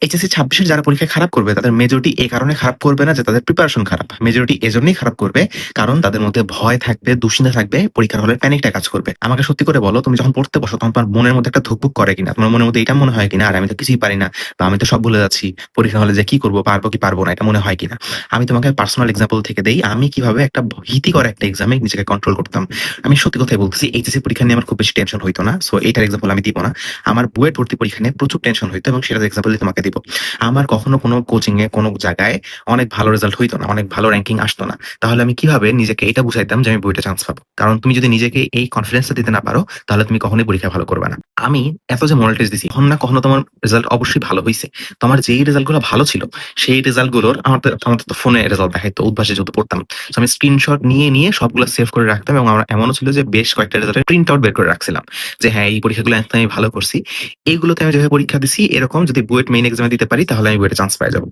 HSC ২৬ এর যারা পরীক্ষায় খারাপ করবে তাদের মেজরিটি এ কারণে খারাপ করবে না যে তাদের প্রিপারেশন খারাপ। মেজরিটি এজন্যই খারাপ করবে কারণ তাদের মধ্যে ভয় থাকবে, দুশ্চিন্তা থাকবে, পরীক্ষার হলে প্যানিকটা কাজ করবে। আমাকে সত্যি করে বলো তুমি যখন পড়তে বসো তখন তোমার মনের মধ্যে একটা ধুকপুক করে কিনা? তোমার মনের মধ্যে এটা মনে হয় কিনা আর আমি তো কিছুই পারি না বা আমি তো সব ভুলে যাচ্ছি। পরীক্ষা হলে যে কি করব, পারবো কি পারবো না এটা মনে হয় কিনা? আমি তোমাকে পার্সোনাল এক্সাম্পল থেকে দেই। আমি কিভাবে একটা ভীতিকর একটা এক্সামে নিজেকে কন্ট্রোল করতাম। আমি সত্যি কথাই বলতেছি এইচএসসি পরীক্ষা নিয়ে আমার খুব বেশি টেনশন হইতো না। সো এটার এক্সাম্পল আমি দিব না। আমার বুয়েট ভর্তি পরীক্ষা নিয়ে প্রচুর টেনশন হইতো এবং সেটার এক্সাম্পলই তোমাকে দিব। আমার কখনো কোনো কোচিং এ কোনো জায়গায় অনেক ভালো রেজাল্ট হইতো না, অনেক ভালো র‍্যাংকিং আসতো না। তাহলে আমি কিভাবে নিজেকে এটা বুঝাইতাম যে আমি বুয়েটে চান্স পাবো। কারণ তুমি যদি নিজেকে এই কনফিডেন্সটা দিতে না পারো তাহলে তুমি কখনোই পরীক্ষায় ভালো করবা না। আমি এত যে মরাল টেস্ট দিছি, কখনো না কখনো তোমার রেজাল্ট অবশ্যই ভালো হইছে। তোমার যেই রেজাল্ট গুলো ভালো ছিল সেই রেজাল্ট গুলোর আমার তো ফোনে রেজাল্ট দেখাইতো উদ্ভাসে যেহেতু পড়তাম। সো আমি স্ক্রিনশট নিয়ে সবগুলো সেভ করে রাখতাম এবং আমার এমনও ছিল যে বেশ কয়েকটা রেজাল্টের প্রিন্ট আউট বের করে রাখছিলাম। যে হ্যাঁ, এই পরীক্ষাগুলো আমি ভালো করছি। এইগুলোতে আমি যেভাবে পরীক্ষা দিছি এরকম যদি বুয়েট মেইন এক্সামে দিতে পারি তাহলে আমি বুয়েটে চান্স পেয়ে যাবো।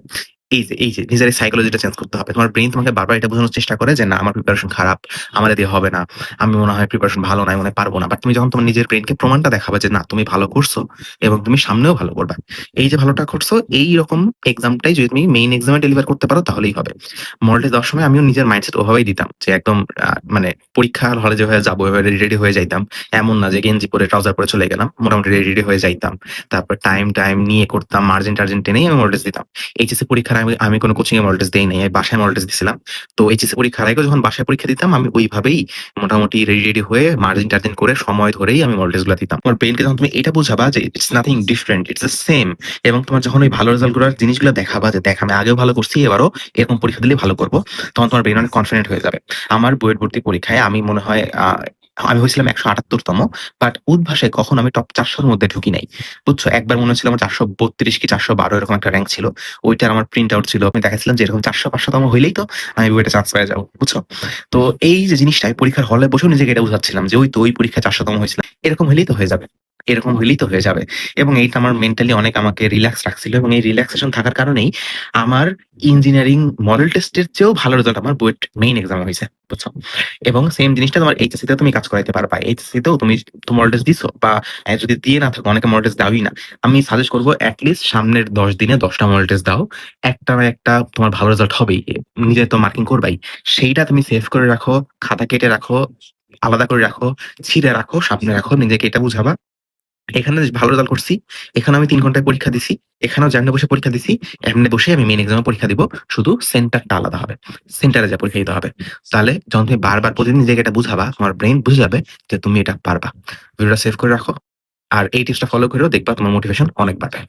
এই যে নিজের এই সাইকোলজিটা চেঞ্জ করতে হবে। তোমার ব্রেইন তোমাকে বারবার এটা বোঝানোর চেষ্টা করে যে না আমার প্রিপারেশন খারাপ, আমার দিয়ে হবে না। আমি মনে হয় প্রিপারেশন ভালো নাই, মনে হয় পারব না। বাট তুমি যখন তোমার নিজের ব্রেইনকে প্রমাণটা দেখাবা যে না তুমি ভালো করছো এবং তুমি সামনেও ভালো করবা। এই যে ভালোটা করছো এইরকম এক্সামটাই যদি তুমি মেইন এক্সামে ডেলিভার করতে পারো তাহলেই হবে। মডেল টেস্ট দেওয়ার সময় আমিও নিজের মাইন্ডসেট ওভাবেই দিতাম যে একদম মানে পরীক্ষার হলে যেভাবে যাবো ওইভাবে রেডি হয়ে যাইতাম। এমন না যে গেঞ্জি পরে ট্রাউজার পরে চলে গেলাম। মোটামুটি রেডি হয়ে যাইতাম। তারপর টাইম নিয়ে করতাম। মার্জিন-টার্জিন টেনেই আমি মডেল টেস্ট দিতাম। এইচএসসি পরীক্ষার আমি কোন কোচিং এ মডেল টেস্ট দেই নাই। আমি বাসায় মডেল টেস্ট দিছিলাম। তো এইচএসসি পরীক্ষার আগেও যখন বাসায় পরীক্ষা দিতাম আমি ওইভাবেই মোটামুটি রেডি হয়ে মার্জিন-টার্জিন করে সময় ধরেই আমি মডেল টেস্ট গুলা দিতাম। তোমার ব্রেইনকে যখন তুমি এটা বুঝাবা যে it's nothing different, it's the same এবং তোমার যখন ওই ভালো রেজাল্ট গুলার জিনিসগুলো দেখাবা যে দেখ আমি আগেও ভালো করছি এবারও এরকম পরীক্ষা দিলেই ভালো করব। তখন তোমার ব্রেইন অনেক কনফিডেন্ট হয়ে যাবে। আমার বুয়েট ভর্তি পরীক্ষায় আমি মনে হয় আমি হয়েছিলাম ১৭৮ তম। বাট উদ্ভাসে কখনো আমি টপ ৪০০ র মধ্যে ঢুকি নাই। বুঝছো? একবার মনে হচ্ছিল আমার ৪৩২ কি ৪১২ এরকম একটা র‍্যাংক ছিল। ওইটার আমার প্রিন্ট আউট ছিল। আমি দেখাচ্ছিলাম যে এরকম ৪০০-৫০০ তম হইলেই তো আমি বুয়েটে চান্স পেয়ে যাবো। বুঝছো? তো এই যে জিনিসটাই পরীক্ষার হলে বসেও নিজেকে এটা বুঝাচ্ছিলাম যে ওই তো ওই পরীক্ষায় ৪০০ তম হয়েছিলাম। এরকম হইলেই তো হয়ে যাবে। এরকম হইলেই তো হয়ে যাবে। এবং এইটা আমার মেন্টালি অনেক আমাকে রিল্যাক্স রাখছিল এবং এই রিল্যাক্সেশন থাকার কারণেই আমার ইঞ্জিনিয়ারিং মডেল টেস্টের চেয়েও ভালো রেজাল্ট আমার বুয়েট মেইন এক্সামে হইছে। বুঝছো? এবং সেম জিনিসটা তোমার এইচএসসি তেও তুমি কাজ করাইতে পারবা। এইচএসসি তেও তুমি মডেল টেস্ট দিছো বা যদি দিয়ে না থাকো অনেকে মডেল টেস্ট দাওই না। আমি সাজেস্ট করব এট লিস্ট সামনের ১০ দিনে ১০ টা মডেল টেস্ট দাও। একটা না একটা তোমার ভালো রেজাল্ট হবেই। নিজে তো মার্কিং করবাই। সেইটা তুমি সেভ করে রাখো, খাতা কেটে রাখো, আলাদা করে রাখো, ছিঁড়ে রাখো, সামনে রাখো। নিজেকে এটা বুঝাবা এখানে ভালো রেজাল্ট করছি। এখানে আমি ৩ ঘন্টায় পরীক্ষা দিছি। এখানেও যেমনে বসে পরীক্ষা দিছি, এমনে বসেই আমি মেইন এক্সামে পরীক্ষা দিব। শুধু সেন্টারটা আলাদা হবে। সেন্টারে যেয়ে পরীক্ষা দিতে হবে। তাহলে যখন তুমি বারবার প্রতিদিন নিজেকে এটা বুঝাবা, তোমার ব্রেইন বুঝে যাবে যে তুমি এটা পারবা। ভিডিওটা সেভ করে রাখো। আর এই টিপসটা ফলো করেও দেখবা তোমার মোটিভেশন অনেক বাড়বে।